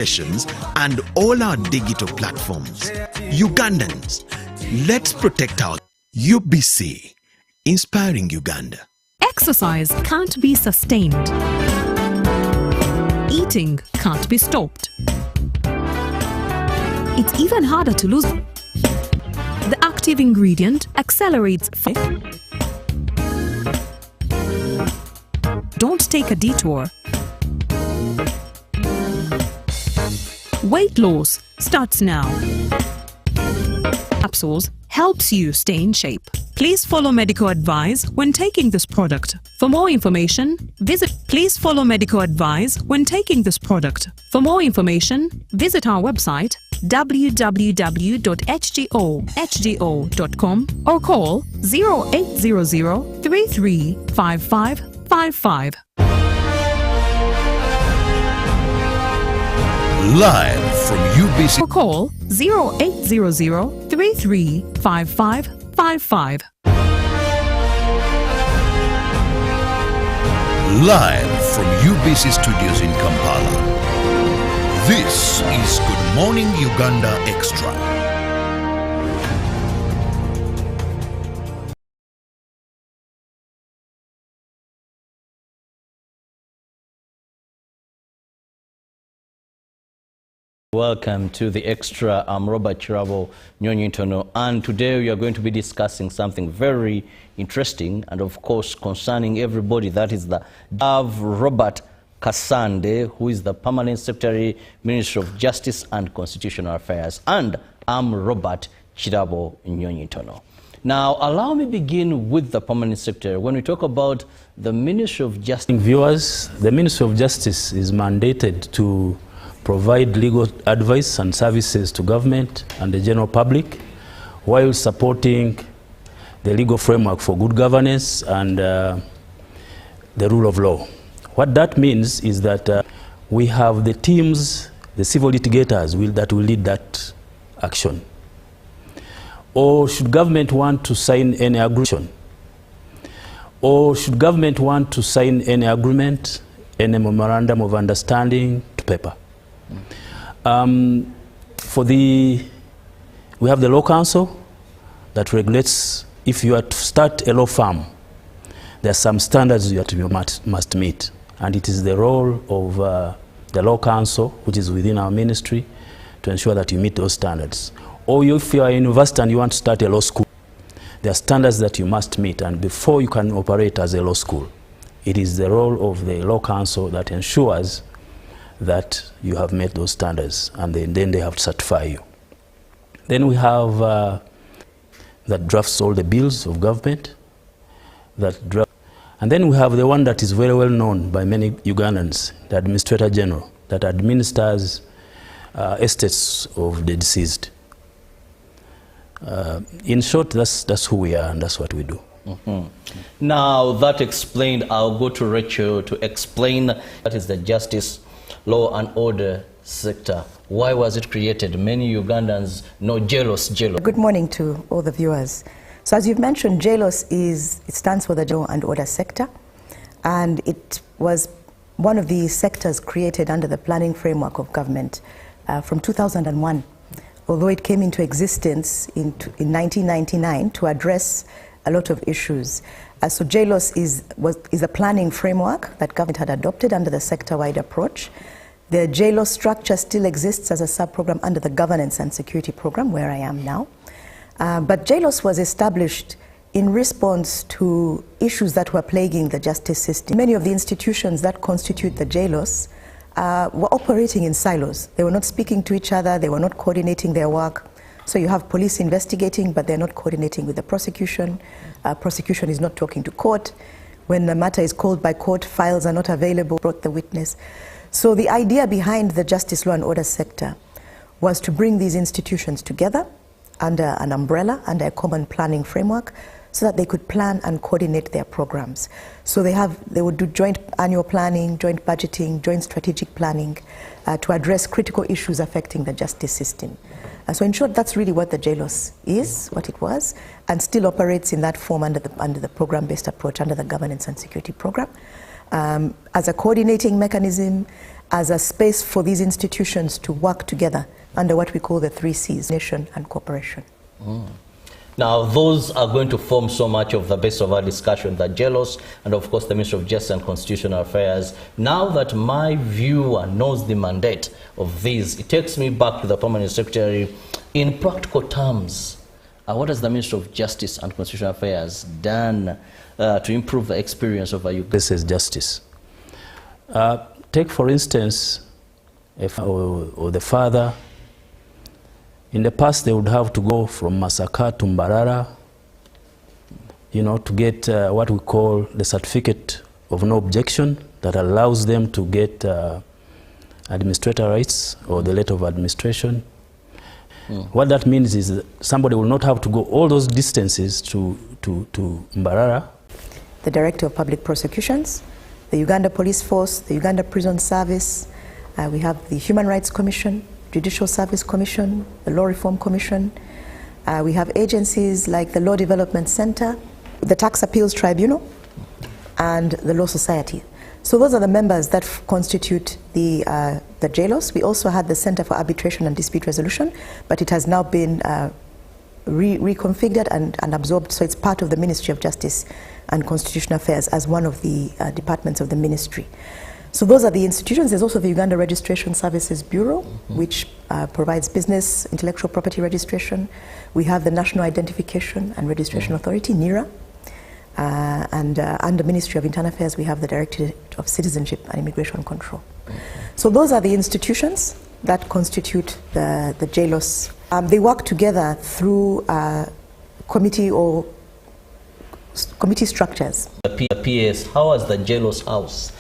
sessions and all our digital platforms. Ugandans, let's protect our UBC, inspiring Uganda. Exercise can't be sustained. Eating can't be stopped. It's even harder to lose. The active ingredient accelerates. Don't take a detour. Weight loss starts now. Capsules helps you stay in shape. Please follow medical advice when taking this product. For more information, Please follow medical advice when taking this product. For more information, visit our website www.hgo.com or call 0800 335555. Live from UBC. Or call 0800 335555. Live from UBC Studios in Kampala. This is Good Morning Uganda Extra. Welcome to the Extra. I'm Robert Chirabo Nyonyintono, and today we are going to be discussing something very interesting and of course concerning everybody. That is the Robert Kasande, who is the Permanent Secretary, Ministry of Justice and Constitutional Affairs, and I'm Robert Chirabo Nyonyintono. Now, allow me begin with the Permanent Secretary. When we talk about the Ministry of Justice, viewers, the Ministry of Justice is mandated to provide legal advice and services to government and the general public while supporting the legal framework for good governance and the rule of law. What that means is that we have the teams, the civil litigators that will lead that action. Or should government want to sign any agreement, any memorandum of understanding to paper. We have the Law Council that regulates if you are to start a law firm. There are some standards you must meet, and it is the role of the Law Council, which is within our ministry, to ensure that you meet those standards. Or if you are a university and you want to start a law school, there are standards that you must meet, and before you can operate as a law school, it is the role of the Law Council that ensures that you have met those standards, and then they have to certify you. Then we have that drafts all the bills of government, and then we have the one that is very well known by many Ugandans, the Administrator General, that administers estates of the deceased. In short, that's who we are and that's what we do. Mm-hmm. Now that explained, I'll go to Rachel to explain what is the Justice, Law and Order sector. Why was it created? Many Ugandans know JLOS. Good morning to all the viewers. So as you've mentioned, JLOS stands for the Law and Order sector, and it was one of the sectors created under the planning framework of government from 2001, although it came into existence in 1999 to address a lot of issues. So JLOS is a planning framework that government had adopted under the sector-wide approach. The JLOS structure still exists as a sub-program under the Governance and Security Program, where I am now. But JLOS was established in response to issues that were plaguing the justice system. Many of the institutions that constitute the JLOS were operating in silos. They were not speaking to each other, they were not coordinating their work. So you have police investigating, but they're not coordinating with the prosecution. Prosecution is not talking to court. When the matter is called by court, files are not available, brought the witness. So the idea behind the Justice, Law and Order sector was to bring these institutions together under an umbrella, under a common planning framework, so that they could plan and coordinate their programs. So they would do joint annual planning, joint budgeting, joint strategic planning to address critical issues affecting the justice system. So in short, that's really what the JLOS is, what it was, and still operates in that form under the program-based approach, under the Governance and Security Program, as a coordinating mechanism, as a space for these institutions to work together under what we call the 3 Cs, nation and cooperation. Now, those are going to form so much of the base of our discussion, the JELOS, and of course the Ministry of Justice and Constitutional Affairs. Now that my viewer knows the mandate of these, it takes me back to the Permanent Secretary. In practical terms, what has the Ministry of Justice and Constitutional Affairs done to improve the experience of Uganda? This is justice. Take, for instance, or the father. In the past, they would have to go from Masaka to Mbarara, to get what we call the certificate of no objection that allows them to get administrator rights or the letter of administration. What that means is that somebody will not have to go all those distances to Mbarara. The Director of Public Prosecutions, the Uganda Police Force, the Uganda Prison Service, we have the Human Rights Commission, Judicial Service Commission, the Law Reform Commission. We have agencies like the Law Development Center, the Tax Appeals Tribunal, and the Law Society. So those are the members that constitute the JELOS. We also had the Center for Arbitration and Dispute Resolution, but it has now been reconfigured and absorbed, so it's part of the Ministry of Justice and Constitutional Affairs as one of the departments of the ministry. So those are the institutions. There's also the Uganda Registration Services Bureau, which provides business intellectual property registration. We have the National Identification and Registration Authority, NIRA. And under Ministry of Internal Affairs, we have the Directorate of Citizenship and Immigration Control. So those are the institutions that constitute the JELOS. They work together through committee structures. The PS, how has the JELOS House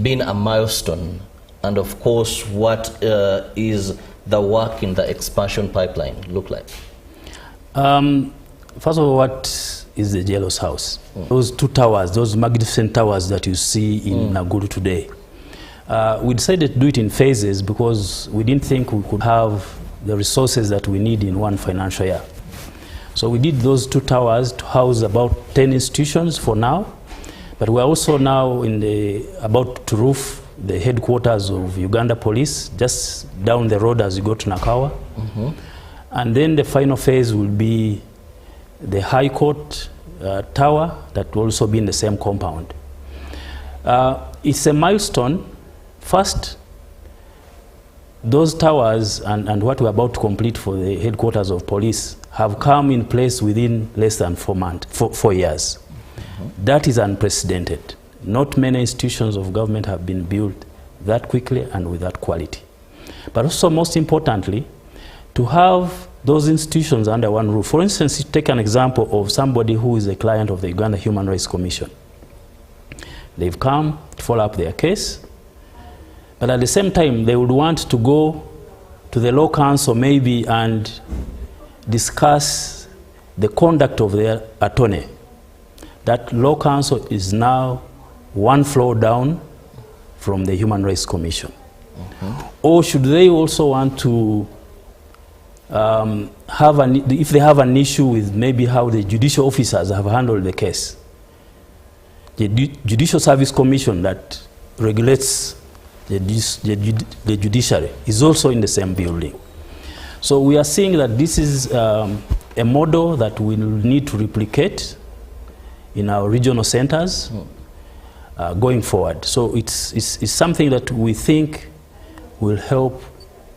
been a milestone? And of course, what is the work in the expansion pipeline look like? First of all, what is the JELOS House? Those 2 towers, those magnificent towers that you see in Naguru today. We decided to do it in phases because we didn't think we could have the resources that we need in one financial year. So we did those 2 towers to house about 10 institutions for now, but we're also now about to roof the headquarters of Uganda Police, just down the road as you go to Nakawa. And then the final phase will be the High Court tower that will also be in the same compound. It's a milestone. First, those towers and what we're about to complete for the headquarters of police have come in place within less than 4 years. That is unprecedented. Not many institutions of government have been built that quickly and with that quality. But also, most importantly, to have those institutions under one roof. For instance, you take an example of somebody who is a client of the Uganda Human Rights Commission. They've come to follow up their case, but at the same time, they would want to go to the law council maybe and discuss the conduct of their attorney. That law council is now 1 floor down from the Human Rights Commission. Or should they also want to if they have an issue with maybe how the judicial officers have handled the case, the Judicial Service Commission that regulates the judiciary is also in the same building. So we are seeing that this is a model that we will need to replicate in our regional centers going forward. So it's something that we think will help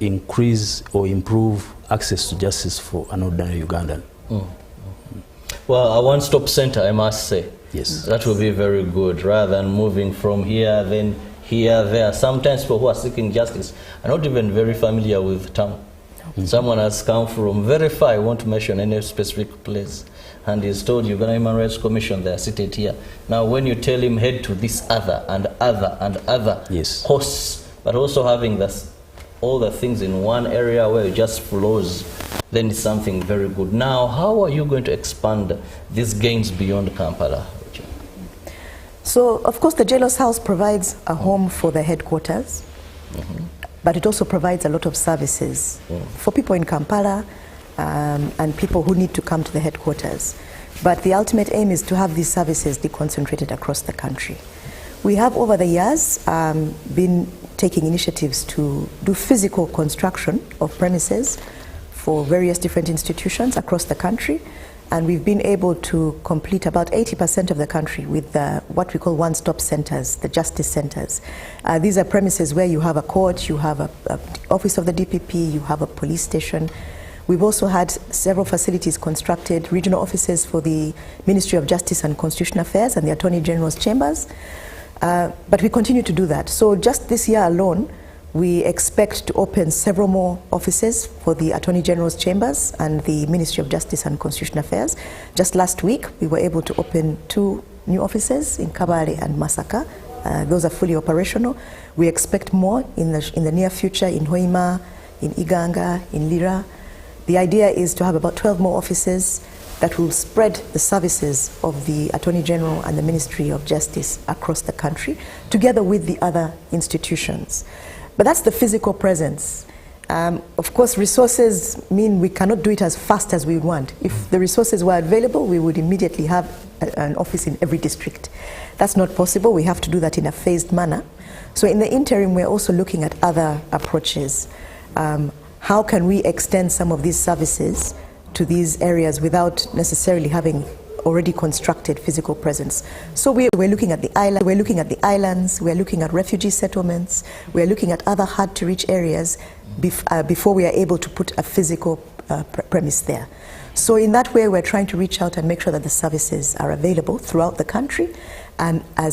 increase or improve access to justice for an ordinary Ugandan. Well, a one-stop center, I must say. Yes. That will be very good, rather than moving from here, then here, there. Sometimes people who are seeking justice are not even very familiar with town. Someone has come from very far, I won't mention any specific place, and he's told you, Uganda Human Rights Commission, they are seated here. Now, when you tell him head to this other and other and other course, but also having all the things in one area where it just flows, then it's something very good. Now, how are you going to expand these gains beyond Kampala? So, of course, the JELOS House provides a home for the headquarters, but it also provides a lot of services for people in Kampala and people who need to come to the headquarters. But the ultimate aim is to have these services be concentrated across the country. We have over the years been taking initiatives to do physical construction of premises for various different institutions across the country, and we've been able to complete about 80% of the country with what we call one-stop centers, the justice centers. These are premises where you have a court, you have a office of the DPP, you have a police station. We've also had several facilities constructed, regional offices for the Ministry of Justice and Constitutional Affairs and the Attorney General's chambers. But we continue to do that. So just this year alone, we expect to open several more offices for the Attorney General's chambers and the Ministry of Justice and Constitutional Affairs. Just last week, we were able to open 2 new offices in Kabale and Masaka. Those are fully operational. We expect more in the near future in Hoima, in Uganda, in Lira. The idea is to have about 12 more offices that will spread the services of the Attorney General and the Ministry of Justice across the country, together with the other institutions. But that's the physical presence. Of course, resources mean we cannot do it as fast as we would want. If the resources were available, we would immediately have an office in every district. That's not possible. We have to do that in a phased manner. So in the interim, we're also looking at other approaches. How can we extend some of these services to these areas without necessarily having already constructed physical presence? So we're looking at the island, we're looking at the islands, we're looking at refugee settlements, we're looking at other hard-to-reach areas before we are able to put a physical premise there. So in that way, we're trying to reach out and make sure that the services are available throughout the country and as